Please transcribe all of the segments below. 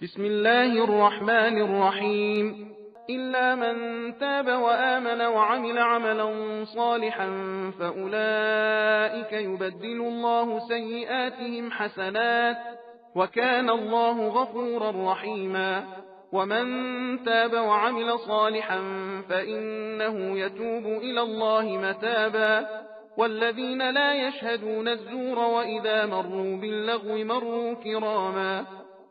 بسم الله الرحمن الرحيم. إلا من تاب وآمن وعمل عملا صالحا فأولئك يبدل الله سيئاتهم حسنات وكان الله غفورا رحيما. ومن تاب وعمل صالحا فإنه يتوب إلى الله متابا. والذين لا يشهدون الزور وإذا مروا باللغو مروا كراما.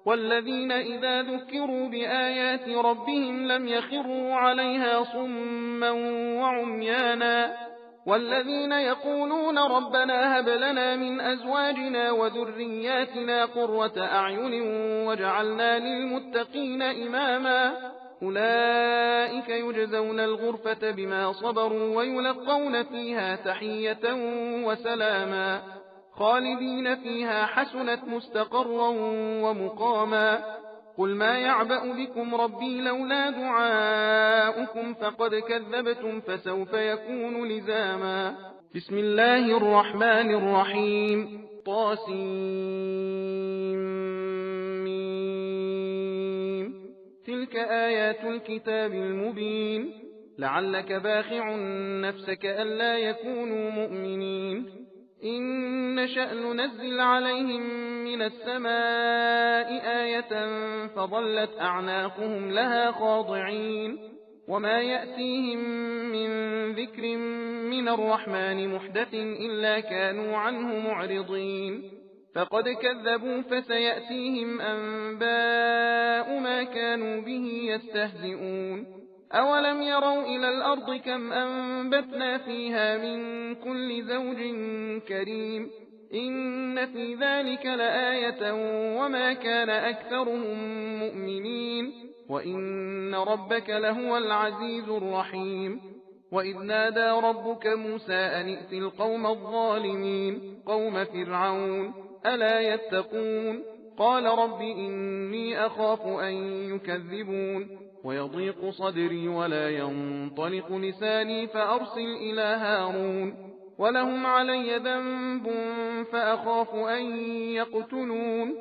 والذين إذا ذكروا بآيات ربهم لم يخروا عليها صما وعميانا. والذين يقولون ربنا هب لنا من أزواجنا وذرياتنا قرة أعين واجعلنا للمتقين إماما. أولئك يجزون الغرفة بما صبروا ويلقون فيها تحية وسلاما خالدين فيها حسنت مستقرا ومقاما. قل ما يعبأ بكم ربي لولا دعاؤكم فقد كذبتم فسوف يكون لزاما. بسم الله الرحمن الرحيم. طاسيم. تلك آيات الكتاب المبين. لعلك باخع نفسك ألا يكونوا مؤمنين. إن نشأ ننزل عليهم من السماء آية فظلت أعناقهم لها خاضعين. وما يأتيهم من ذكر من الرحمن محدث إلا كانوا عنه معرضين. فقد كذبوا فسيأتيهم أنباء ما كانوا به يستهزئون. أولم يروا إلى الأرض كم أنبتنا فيها من كل زوج كريم. إن في ذلك لآية وما كان أكثرهم مؤمنين وإن ربك لهو العزيز الرحيم. وإذ نادى ربك موسى أن ائت القوم الظالمين قوم فرعون ألا يتقون. قال رب إني أخاف أن يكذبون ويضيق صدري ولا ينطلق لساني فأرسل إلى هارون ولهم علي ذنب فأخاف أن يقتلون.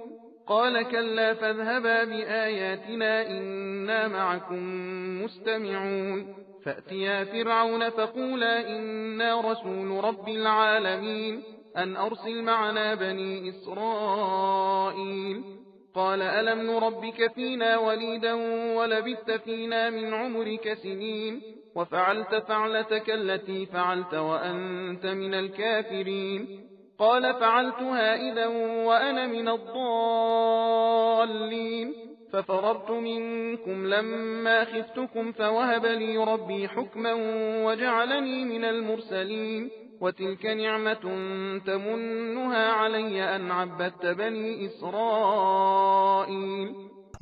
قال كلا فاذهبا بآياتنا إنا معكم مستمعون. فأتيا فرعون فقولا إنا رسول رب العالمين أن أرسل معنا بني إسرائيل. قال ألم نربك فينا وليدا ولبثت فينا من عمرك سنين وفعلت فعلتك التي فعلت وأنت من الكافرين. قال فعلتها إذا وأنا من الضالين. ففررت منكم لما خفتكم فوهب لي ربي حكما وجعلني من المرسلين. وتلك نعمة تمنها علي أن عبدت بني إسرائيل.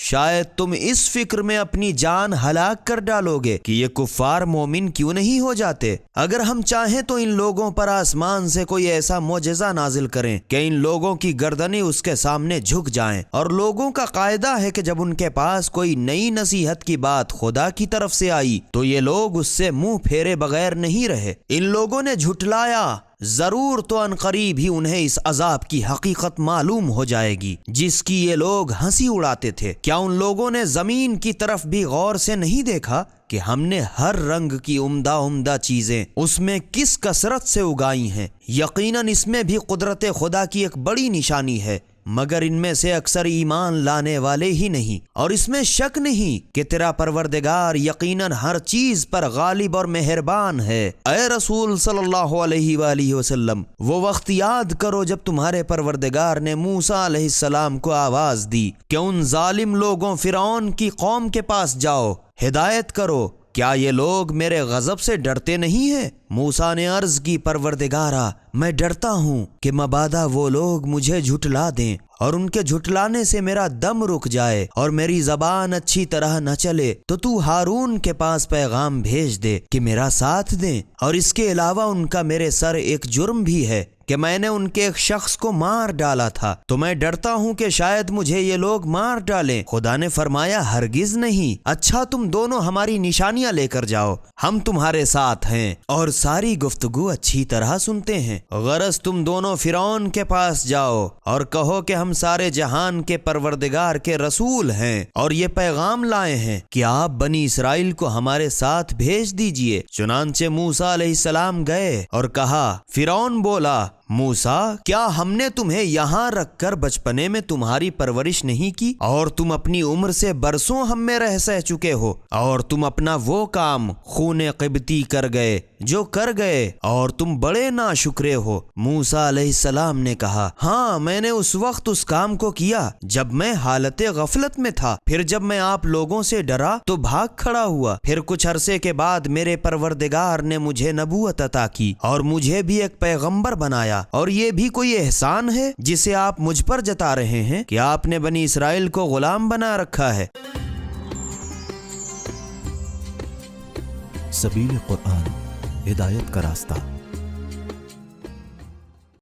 شاید تم اس فکر میں اپنی جان ہلاک کر ڈالو گے کہ یہ کفار مومن کیوں نہیں ہو جاتے۔ اگر ہم چاہیں تو ان لوگوں پر آسمان سے کوئی ایسا معجزہ نازل کریں کہ ان لوگوں کی گردنیں اس کے سامنے جھک جائیں، اور لوگوں کا قاعدہ ہے کہ جب ان کے پاس کوئی نئی نصیحت کی بات خدا کی طرف سے آئی تو یہ لوگ اس سے منہ پھیرے بغیر نہیں رہے۔ ان لوگوں نے جھٹلایا، ضرور تو ان قریب ہی انہیں اس عذاب کی حقیقت معلوم ہو جائے گی جس کی یہ لوگ ہنسی اڑاتے تھے۔ کیا ان لوگوں نے زمین کی طرف بھی غور سے نہیں دیکھا کہ ہم نے ہر رنگ کی عمدہ چیزیں اس میں کس کثرت سے اگائی ہیں؟ یقیناً اس میں بھی قدرت خدا کی ایک بڑی نشانی ہے، مگر ان میں سے اکثر ایمان لانے والے ہی نہیں۔ اور اس میں شک نہیں کہ تیرا پروردگار یقیناً ہر چیز پر غالب اور مہربان ہے۔ اے رسول صلی اللہ علیہ وآلہ وسلم، وہ وقت یاد کرو جب تمہارے پروردگار نے موسیٰ علیہ السلام کو آواز دی کہ ان ظالم لوگوں فرعون کی قوم کے پاس جاؤ، ہدایت کرو، کیا یہ لوگ میرے غضب سے ڈرتے نہیں ہیں؟ موسیٰ نے عرض کی، پروردگارا، میں ڈرتا ہوں کہ مبادا وہ لوگ مجھے جھٹلا دیں اور ان کے جھٹلانے سے میرا دم رک جائے اور میری زبان اچھی طرح نہ چلے، تو ہارون کے پاس پیغام بھیج دے کہ میرا ساتھ دیں۔ اور اس کے علاوہ ان کا میرے سر ایک جرم بھی ہے کہ میں نے ان کے ایک شخص کو مار ڈالا تھا، تو میں ڈرتا ہوں کہ شاید مجھے یہ لوگ مار ڈالیں۔ خدا نے فرمایا، ہرگز نہیں، اچھا تم دونوں ہماری نشانیاں لے کر جاؤ، ہم تمہارے ساتھ ہیں اور ساری گفتگو اچھی طرح سنتے ہیں۔ غرض تم دونوں فرعون کے پاس جاؤ اور کہو کہ ہم سارے جہان کے پروردگار کے رسول ہیں اور یہ پیغام لائے ہیں کہ آپ بنی اسرائیل کو ہمارے ساتھ بھیج دیجئے۔ چنانچہ موسیٰ علیہ السلام گئے اور کہا، فرعون بولا، موسیٰ، کیا ہم نے تمہیں یہاں رکھ کر بچپنے میں تمہاری پرورش نہیں کی، اور تم اپنی عمر سے برسوں ہم میں رہ سہ چکے ہو، اور تم اپنا وہ کام خون قبطی کر گئے جو کر گئے، اور تم بڑے ناشکرے ہو۔ موسیٰ علیہ السلام نے کہا، ہاں، میں نے اس وقت اس کام کو کیا جب میں حالت غفلت میں تھا، پھر جب میں آپ لوگوں سے ڈرا تو بھاگ کھڑا ہوا، پھر کچھ عرصے کے بعد میرے پروردگار نے مجھے نبوت عطا کی اور مجھے بھی ایک پیغمبر بنایا، اور یہ بھی کوئی احسان ہے جسے آپ مجھ پر جتا رہے ہیں کہ آپ نے بنی اسرائیل کو غلام بنا رکھا ہے۔ سبیل قرآن، ہدایت کا راستہ۔